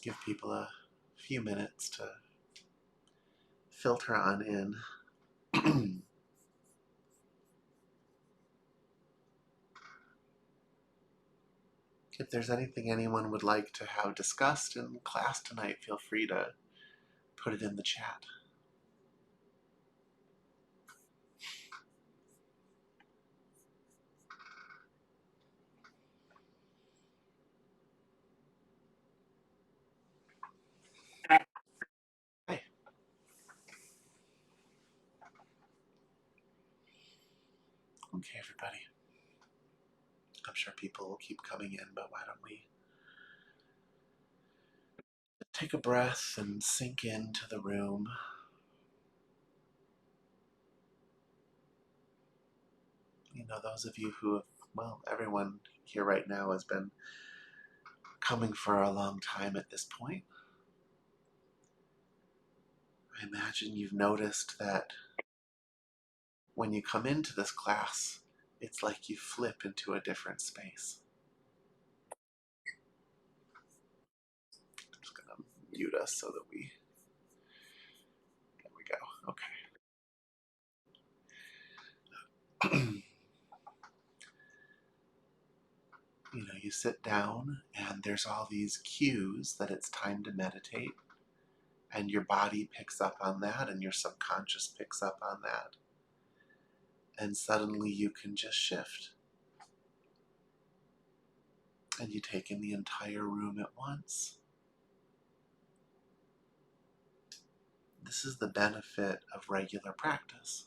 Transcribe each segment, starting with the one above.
Just give people a few minutes to filter on in. If there's anything anyone would like to have discussed in class tonight, feel free to put it in the chat. Hey. Okay, everybody. I'm sure people will keep coming in, but why don't we take a breath and sink into the room. You know, those of you who have, well, everyone here right now has been coming for a long time at this point. I imagine you've noticed that when you come into this class, it's like you flip into a different space. I'm just going to mute us so that there we go. Okay. You know, you sit down and there's all these cues that it's time to meditate, and your body picks up on that and your subconscious picks up on that. And suddenly you can just shift. And you take in the entire room at once. This is the benefit of regular practice.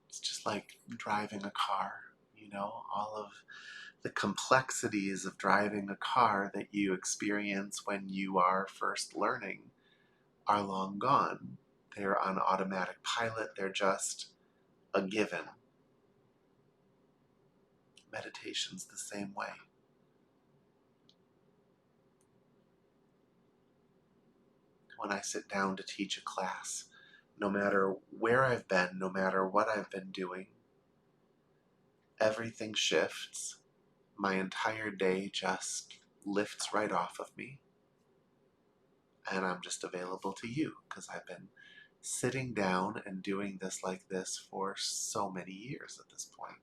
It's just like driving a car, you know, all of the complexities of driving a car that you experience when you are first learning are long gone. They're on automatic pilot, they're just a given. Meditation's the same way. When I sit down to teach a class, no matter where I've been, no matter what I've been doing, everything shifts. My entire day just lifts right off of me. And I'm just available to you because I've been sitting down and doing this like this for so many years at this point.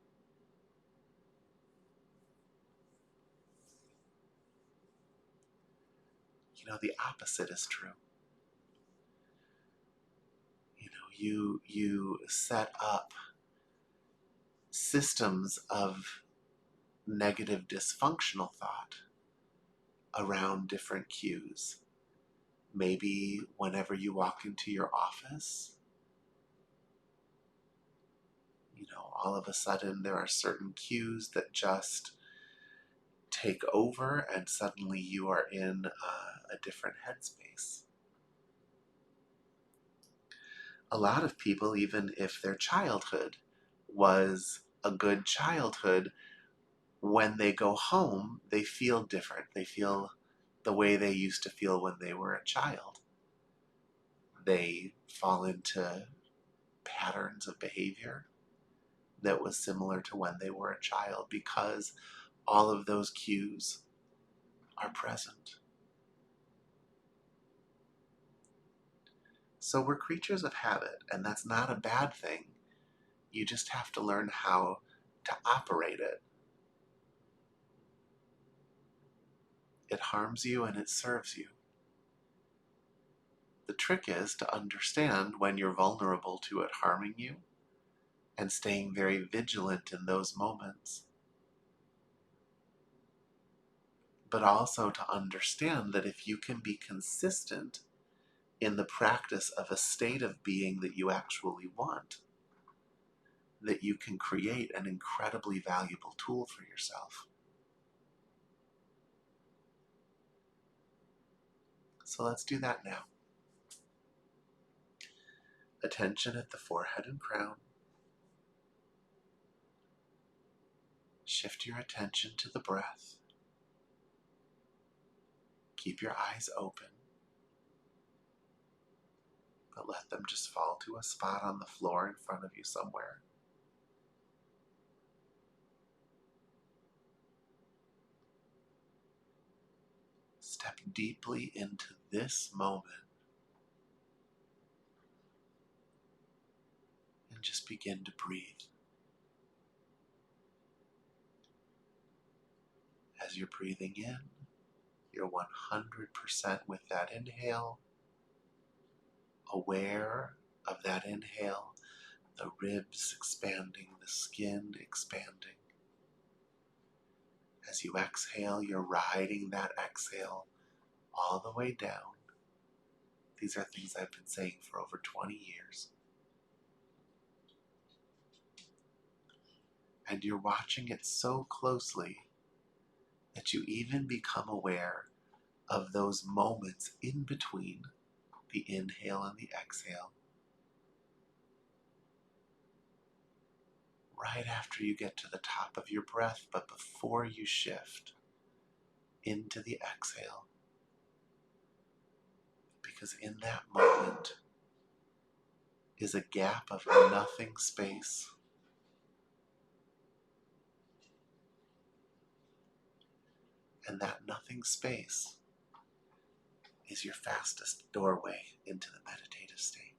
You know, the opposite is true. You know, you set up systems of negative dysfunctional thought around different cues. Maybe whenever you walk into your office, you know, all of a sudden there are certain cues that just take over and suddenly you are in a different headspace. A lot of people, even if their childhood was a good childhood, when they go home, they feel different. They feel the way they used to feel when they were a child. They fall into patterns of behavior that was similar to when they were a child because all of those cues are present. So we're creatures of habit, and that's not a bad thing. You just have to learn how to operate it. It harms you and it serves you. The trick is to understand when you're vulnerable to it harming you and staying very vigilant in those moments. But also to understand that if you can be consistent in the practice of a state of being that you actually want, that you can create an incredibly valuable tool for yourself. So let's do that now. Attention at the forehead and crown. Shift your attention to the breath. Keep your eyes open, but let them just fall to a spot on the floor in front of you somewhere. step deeply into this moment and just begin to breathe. As you're breathing in, you're 100% with that inhale, aware of that inhale, the ribs expanding, the skin expanding. As you exhale, you're riding that exhale all the way down. These are things I've been saying for over 20 years. And you're watching it so closely that you even become aware of those moments in between the inhale and the exhale. Right after you get to the top of your breath, but before you shift into the exhale. Because in that moment is a gap of nothing space. And that nothing space is your fastest doorway into the meditative state.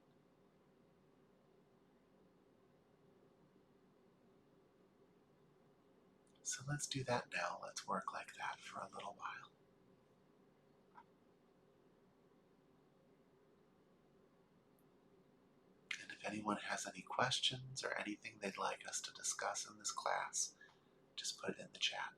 So let's do that now. Let's work like that for a little while. And if anyone has any questions or anything they'd like us to discuss in this class, just put it in the chat.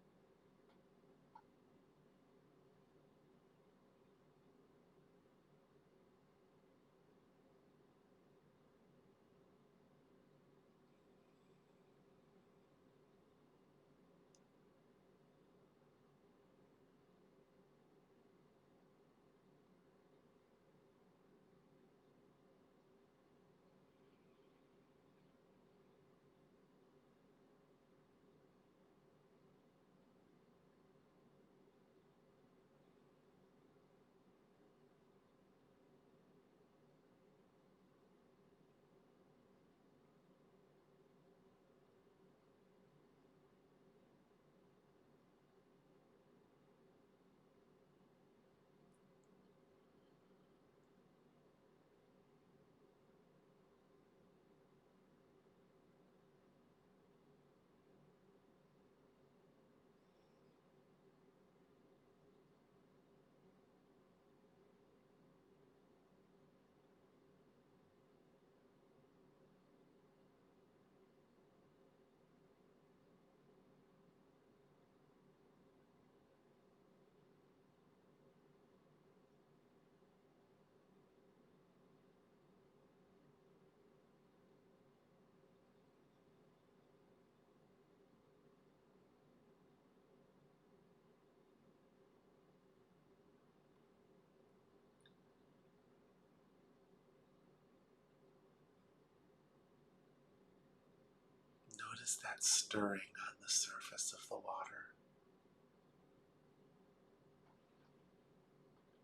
Notice that stirring on the surface of the water.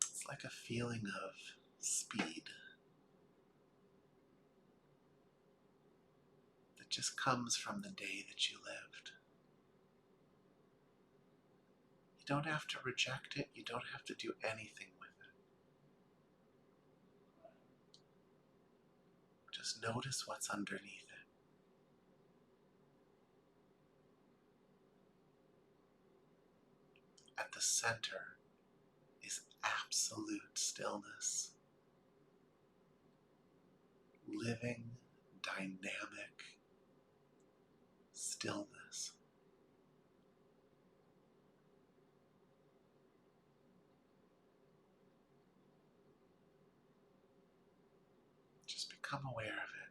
It's like a feeling of speed that just comes from the day that you lived. You don't have to reject it. You don't have to do anything with it. Just notice what's underneath it. At the center is absolute stillness. Living, dynamic stillness. Just become aware of it.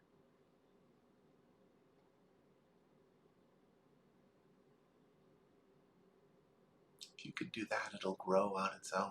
If you could do that, it'll grow on its own.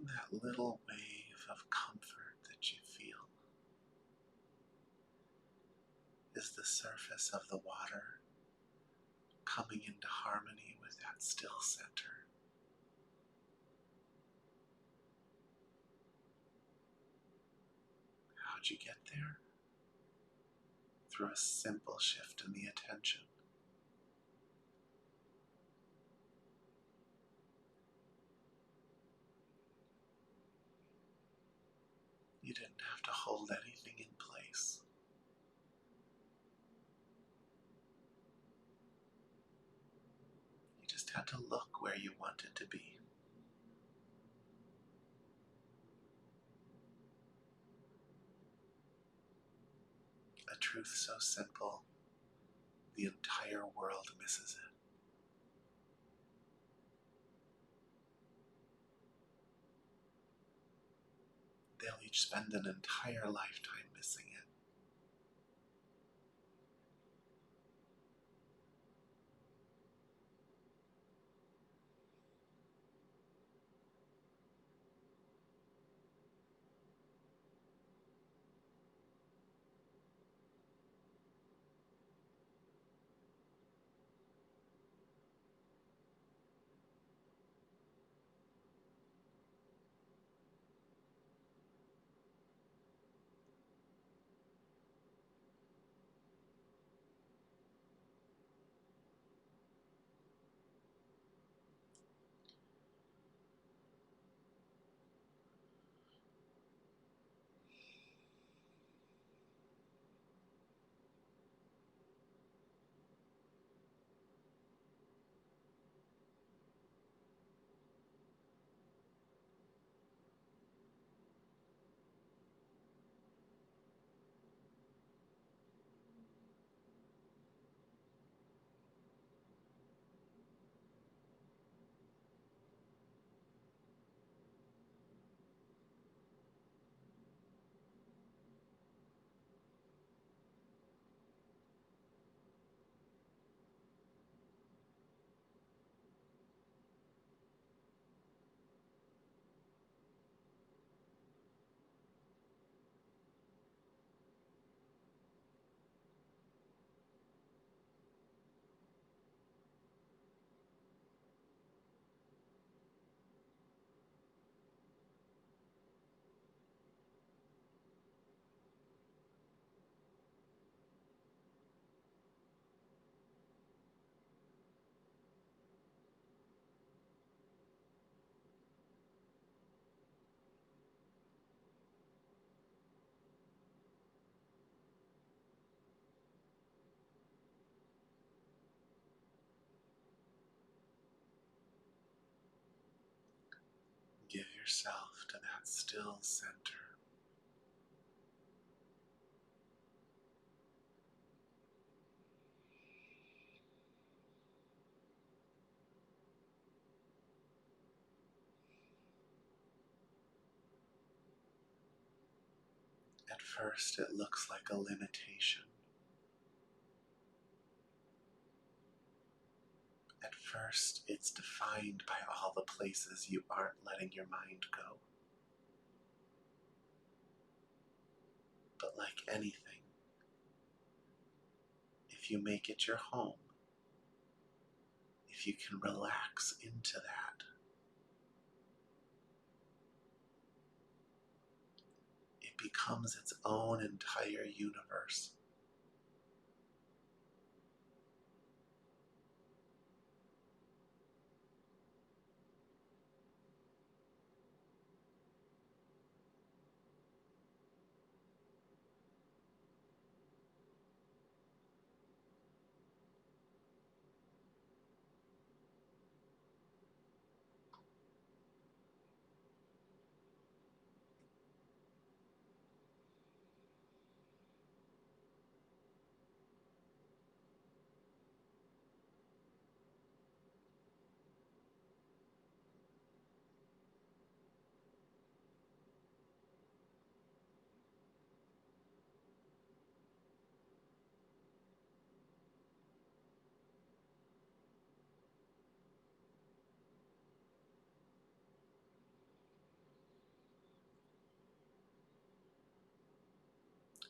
that little wave of comfort that you feel is the surface of the water coming into harmony with that still center. How'd you get there? Through a simple shift in the attention. You didn't have to hold anything in place. You just had to look where you wanted to be. A truth so simple, the entire world misses it. They'll each spend an entire lifetime missing it. Give yourself to that still center. At first, it looks like a limitation. At first, it's defined by all the places you aren't letting your mind go. But like anything, if you make it your home, if you can relax into that, it becomes its own entire universe.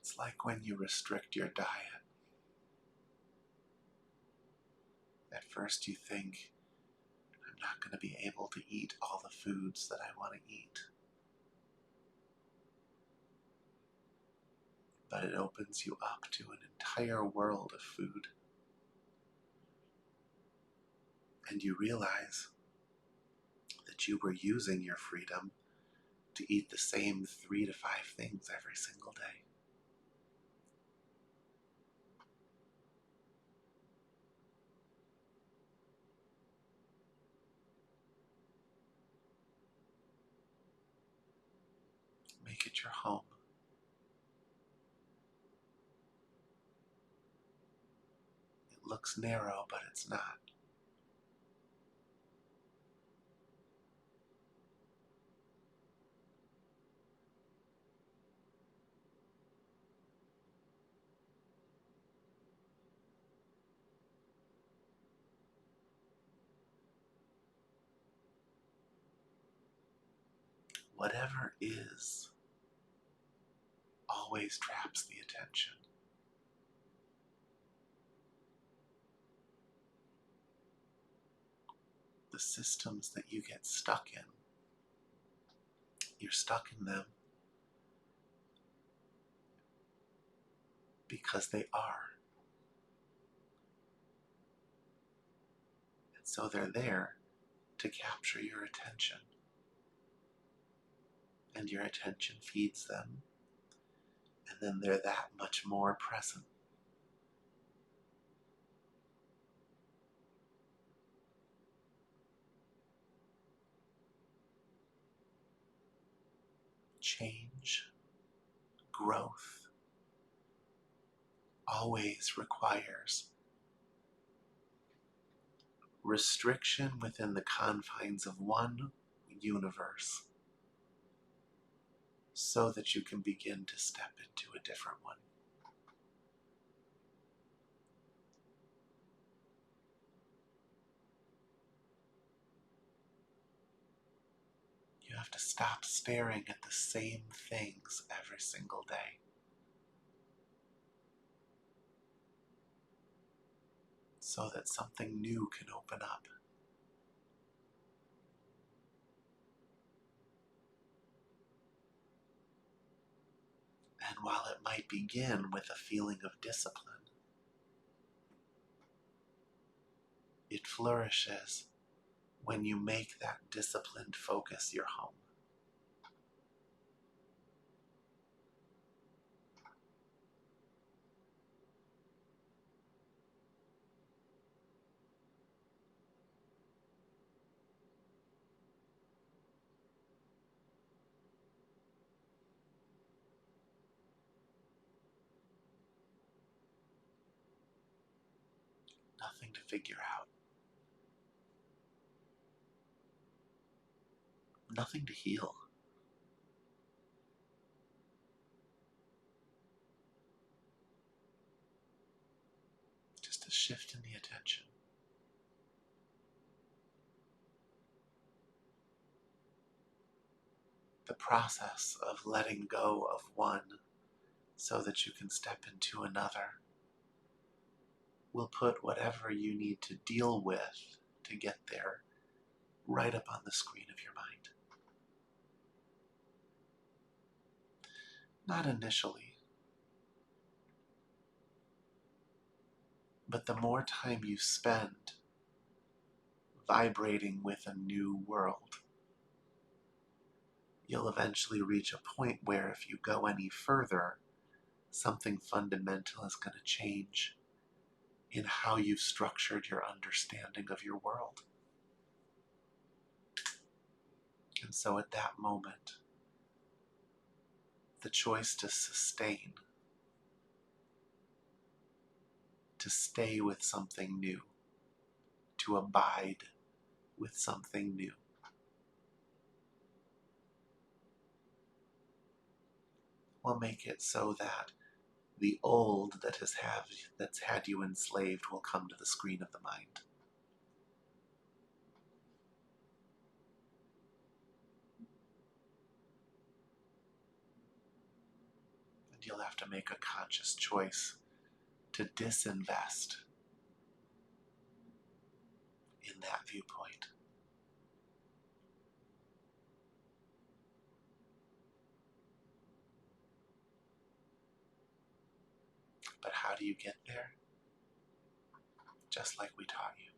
It's like when you restrict your diet. At first you think, I'm not going to be able to eat all the foods that I want to eat. But it opens you up to an entire world of food. And you realize that you were using your freedom to eat the same 3 to 5 things every single day. Make it your home. It looks narrow, but it's not. Whatever is always traps the attention. The systems that you get stuck in, you're stuck in them because they are. And so they're there to capture your attention. And your attention feeds them, and then they're that much more present. Change, growth, always requires restriction within the confines of one universe so that you can begin to step into a different one. You have to stop staring at the same things every single day. So that something new can open up. And while it might begin with a feeling of discipline, it flourishes when you make that disciplined focus your home. Nothing to figure out. Nothing to heal. Just a shift in the attention. The process of letting go of one so that you can step into another will put whatever you need to deal with to get there right up on the screen of your mind. Not initially, but the more time you spend vibrating with a new world, you'll eventually reach a point where if you go any further, something fundamental is going to change in how you've structured your understanding of your world. And so at that moment, the choice to sustain, to stay with something new, to abide with something new, will make it so that the old that's had you enslaved will come to the screen of the mind. And you'll have to make a conscious choice to disinvest in that viewpoint. But how do you get there? Just like we taught you.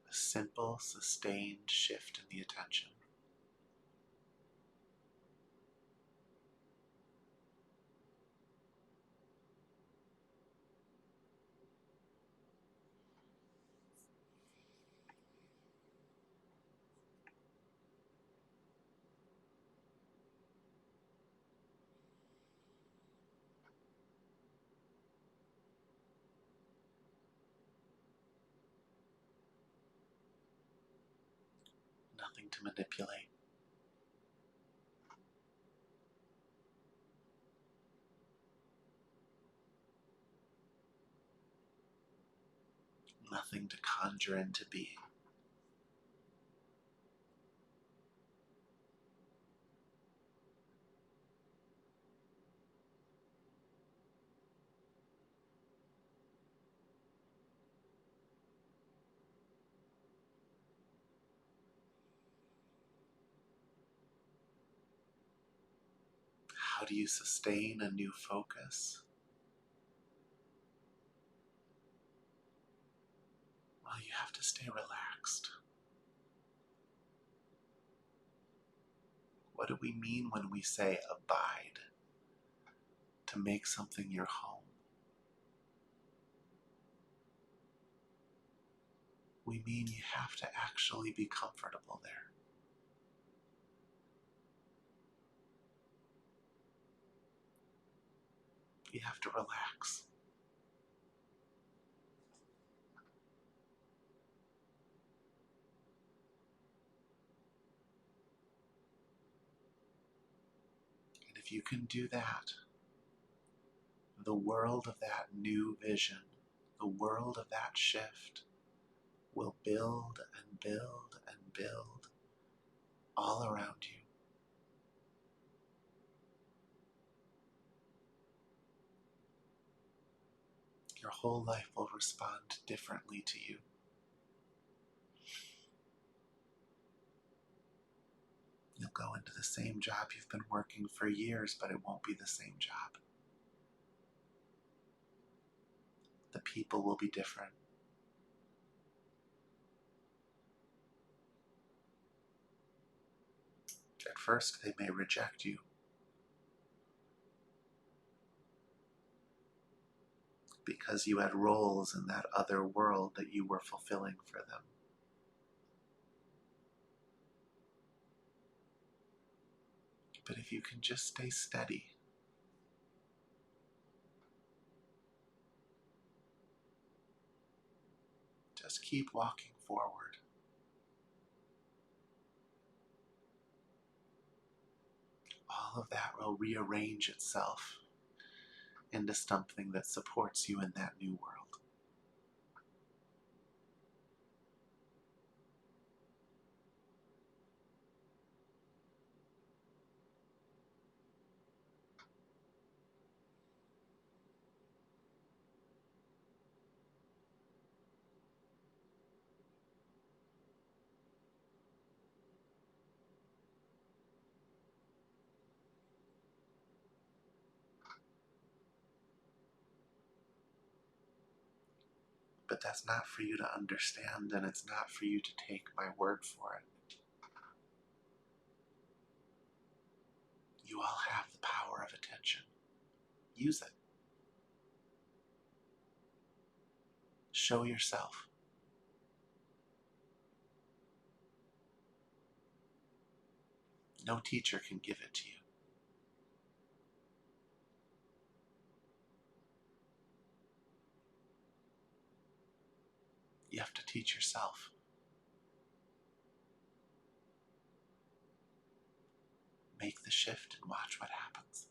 A simple, sustained shift in the attention. Nothing to manipulate. Nothing to conjure into being. How do you sustain a new focus? Well, you have to stay relaxed. What do we mean when we say abide? To make something your home. We mean you have to actually be comfortable there. You have to relax. And if you can do that, the world of that new vision, the world of that shift, will build and build and build all around you. Your whole life will respond differently to you. You'll go into the same job you've been working for years, but it won't be the same job. The people will be different. At first, they may reject you because you had roles in that other world that you were fulfilling for them. But if you can just stay steady, just keep walking forward, all of that will rearrange itself into something that supports you in that new world. But that's not for you to understand, and it's not for you to take my word for it. You all have the power of attention. Use it. Show yourself. No teacher can give it to you. You have to teach yourself. Make the shift and watch what happens.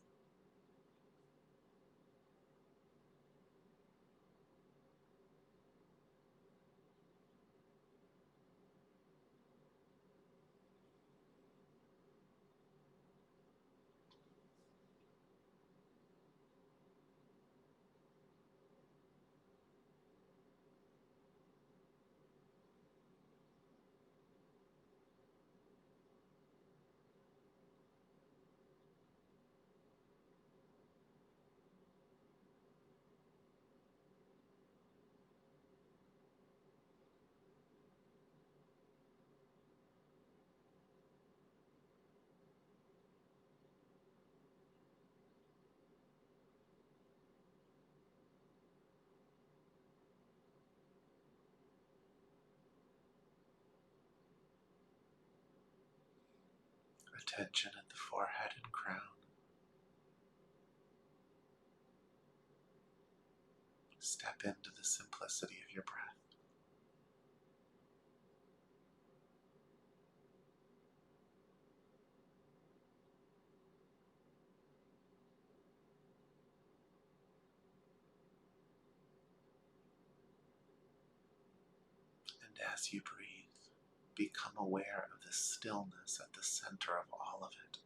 Attention at the forehead and crown. Step into the simplicity of your breath. And as you breathe, become aware of the stillness at the center of all of it.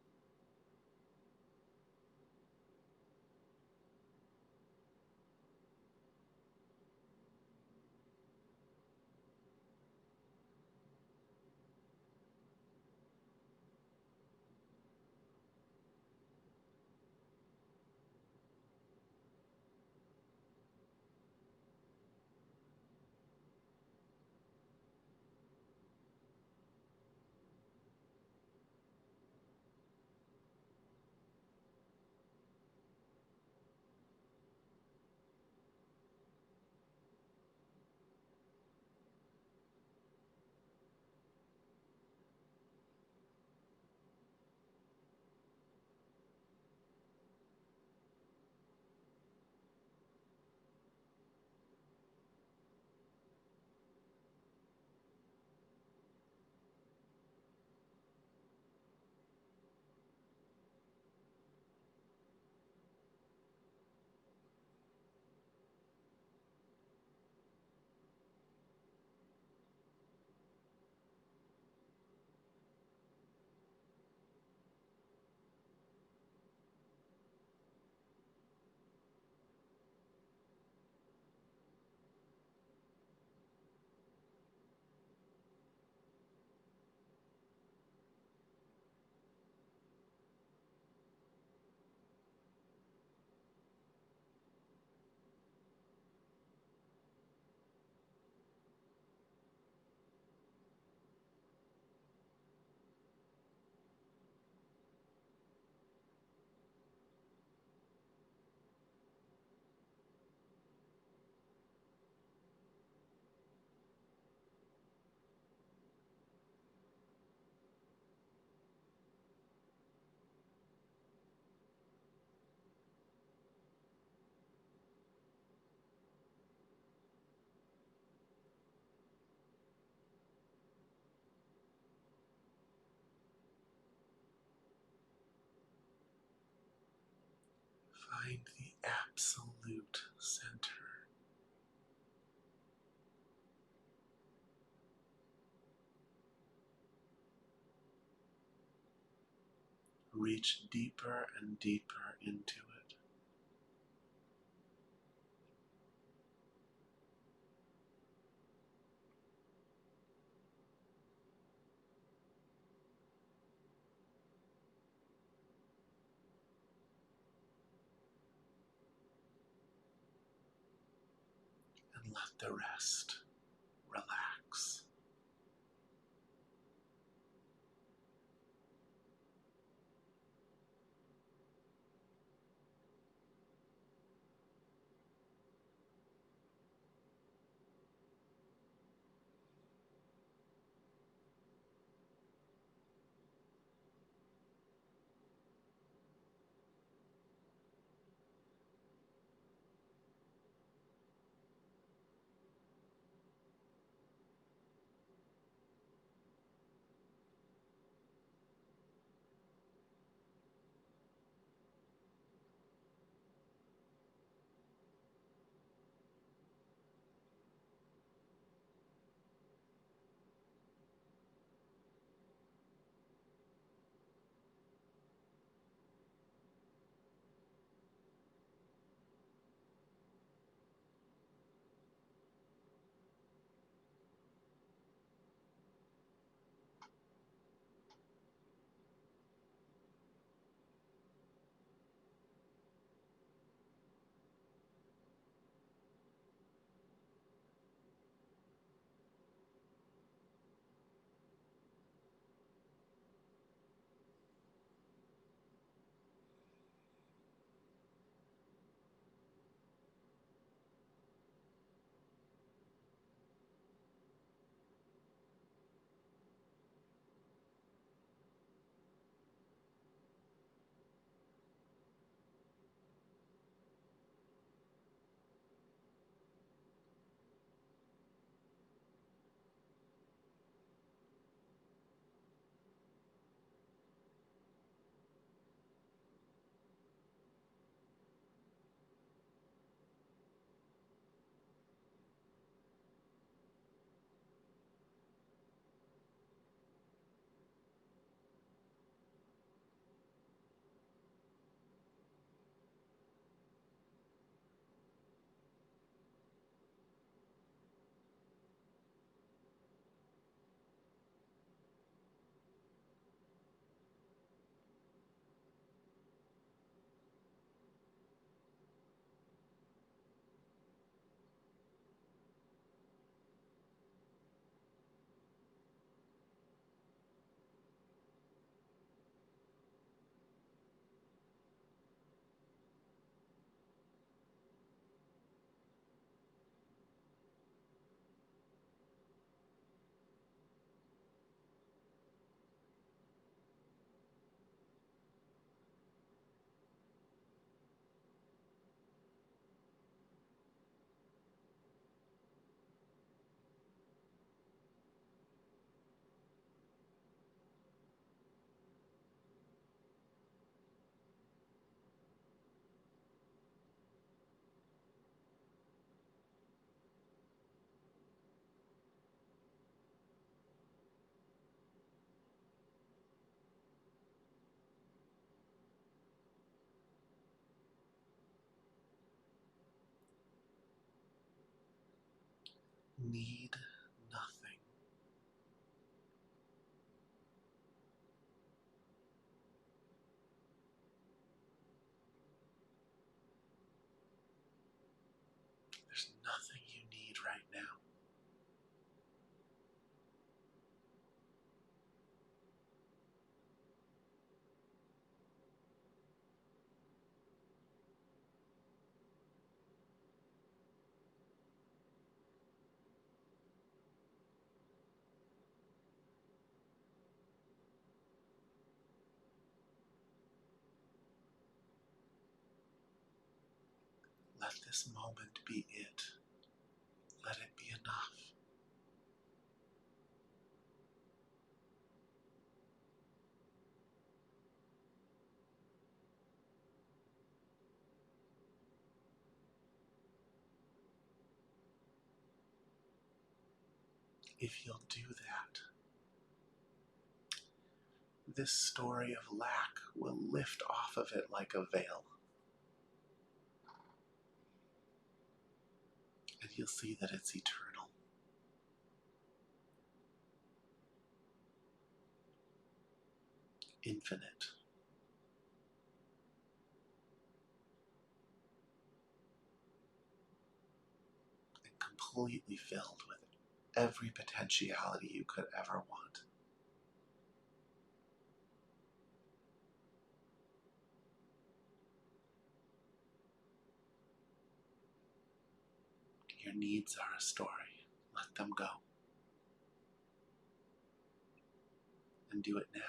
Find the absolute center. Reach deeper and deeper into it. And let the rest relax. need nothing. There's nothing you need right now. Let this moment be it. Let it be enough. If you'll do that, this story of lack will lift off of it like a veil. And you'll see that it's eternal. Infinite. And completely filled with every potentiality you could ever want. Your needs are a story. Let them go. And do it now.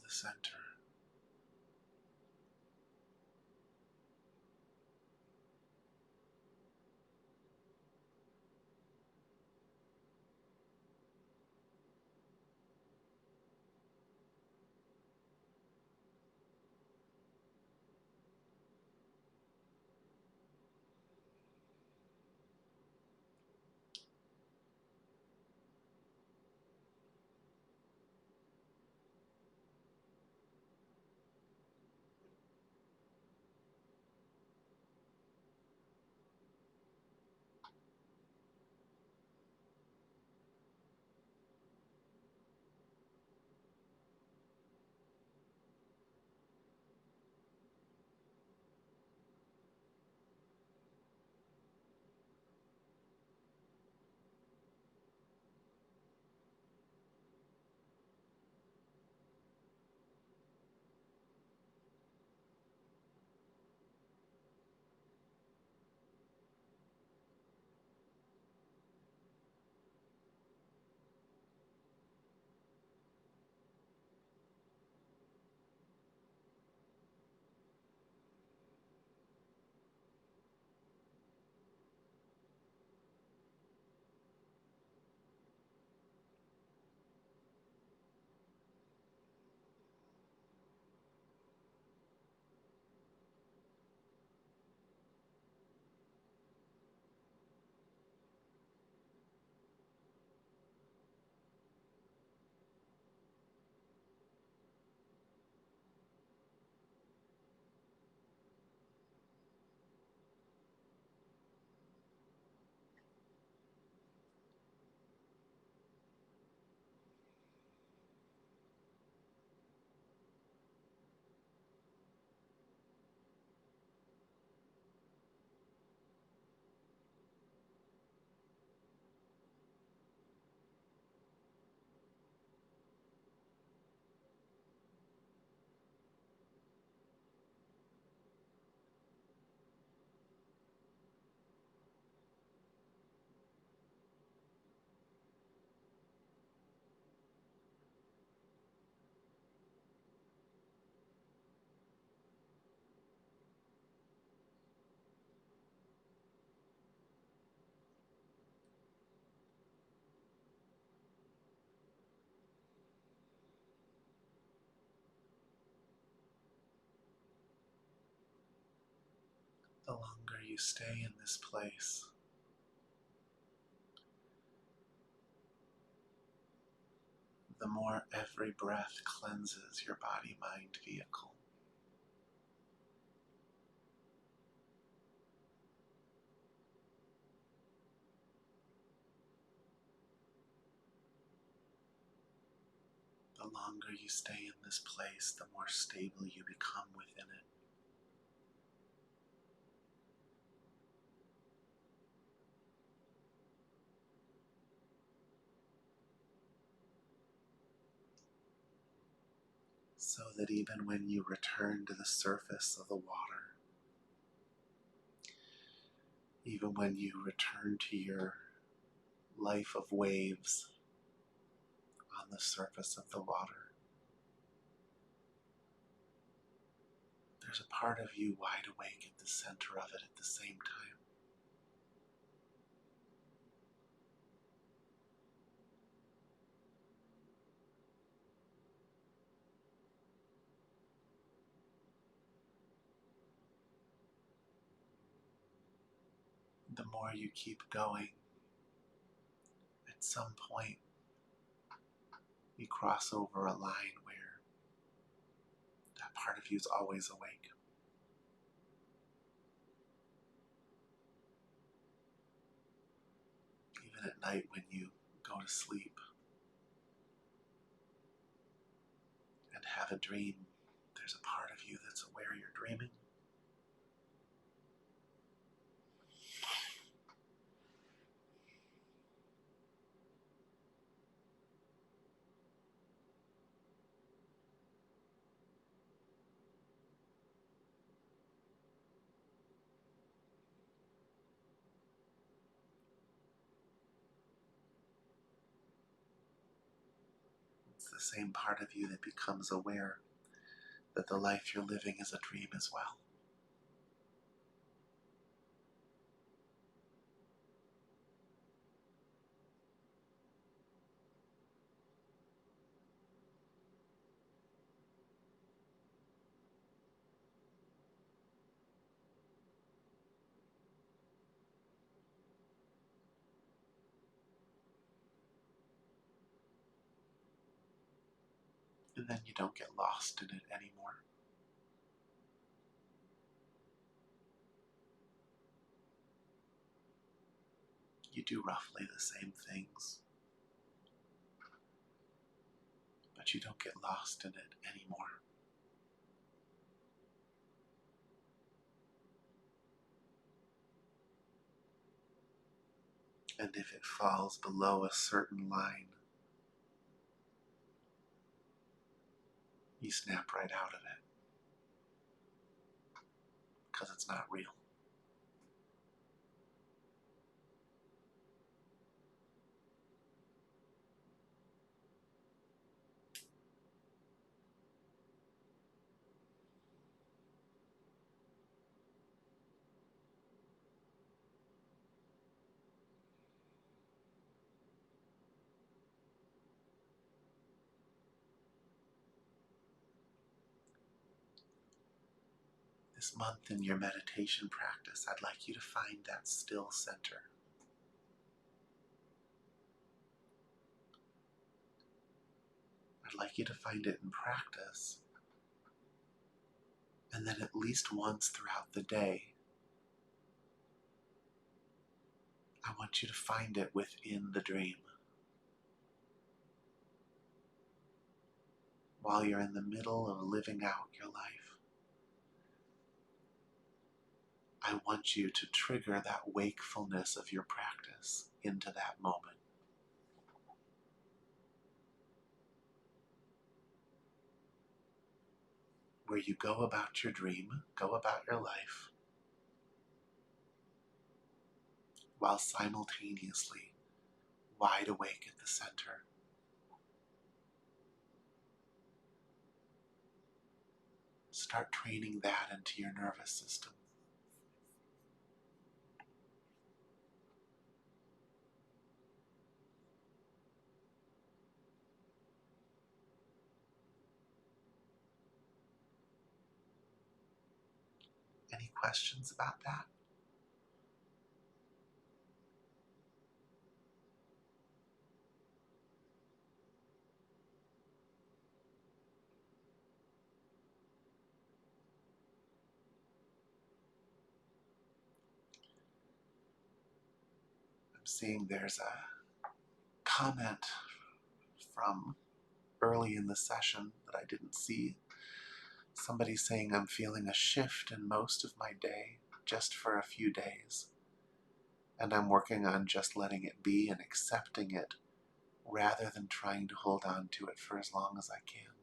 the center. The longer you stay in this place, the more every breath cleanses your body-mind vehicle. The longer you stay in this place, the more stable you become within it. So that even when you return to the surface of the water, even when you return to your life of waves on the surface of the water, there's a part of you wide awake at the center of it at the same time. The more you keep going, at some point you cross over a line where that part of you is always awake. Even at night when you go to sleep and have a dream, there's a part of you that's aware you're dreaming. It's the same part of you that becomes aware that the life you're living is a dream as well. And then you don't get lost in it anymore. You do roughly the same things, but you don't get lost in it anymore. And if it falls below a certain line, you snap right out of it because it's not real. This month in your meditation practice, I'd like you to find that still center. I'd like you to find it in practice, and then at least once throughout the day, I want you to find it within the dream. While you're in the middle of living out your life, I want you to trigger that wakefulness of your practice into that moment. Where you go about your dream, go about your life, while simultaneously wide awake at the center. Start training that into your nervous system. Any questions about that? I'm seeing there's a comment from early in the session that I didn't see. Somebody saying, I'm feeling a shift in most of my day just for a few days. And I'm working on just letting it be and accepting it rather than trying to hold on to it for as long as I can.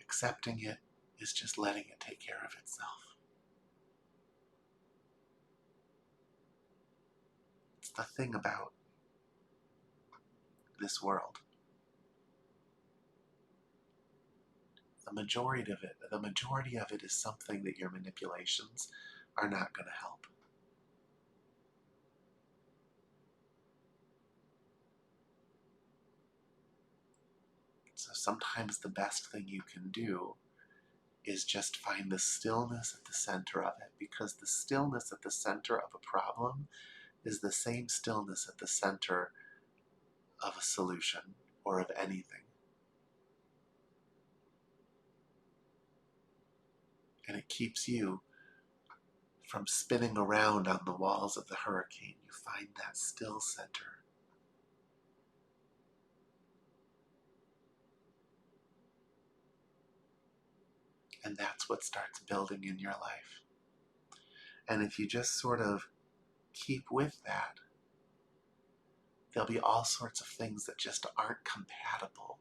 Accepting it is just letting it take care of itself. It's the thing about this world. The majority of it is something that your manipulations are not going to help. So sometimes the best thing you can do is just find the stillness at the center of it, because the stillness at the center of a problem is the same stillness at the center of a solution or of anything. And it keeps you from spinning around on the walls of the hurricane. You find that still center. And that's what starts building in your life. And if you just sort of keep with that, there'll be all sorts of things that just aren't compatible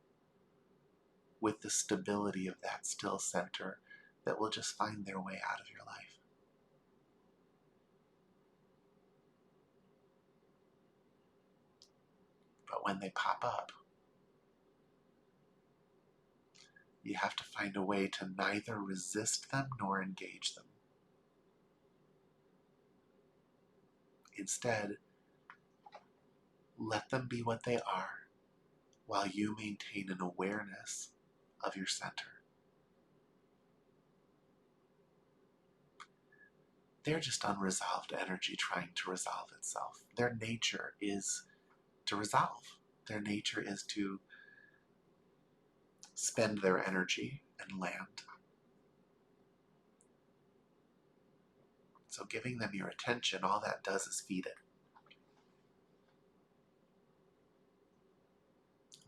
with the stability of that still center that will just find their way out of your life. But when they pop up, you have to find a way to neither resist them nor engage them. Instead, let them be what they are while you maintain an awareness of your center. They're just unresolved energy trying to resolve itself. Their nature is to resolve. Their nature is to spend their energy and land. So giving them your attention, all that does is feed it.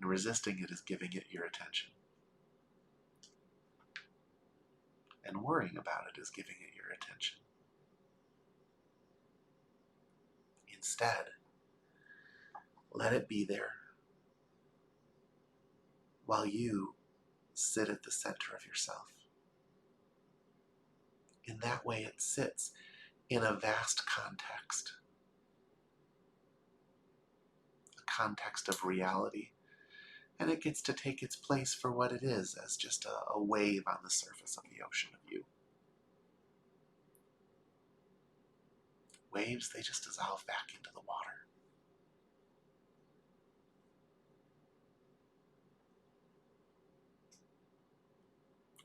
And resisting it is giving it your attention. And worrying about it is giving it your attention. Instead, let it be there while you sit at the center of yourself. In that way, it sits in a vast context, a context of reality, and it gets to take its place for what it is, as just a wave on the surface of the ocean of you. Waves, they just dissolve back into the water.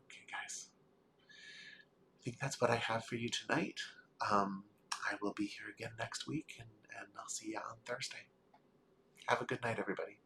Okay, guys. I think that's what I have for you tonight. I will be here again next week, and I'll see you on Thursday. Have a good night, everybody.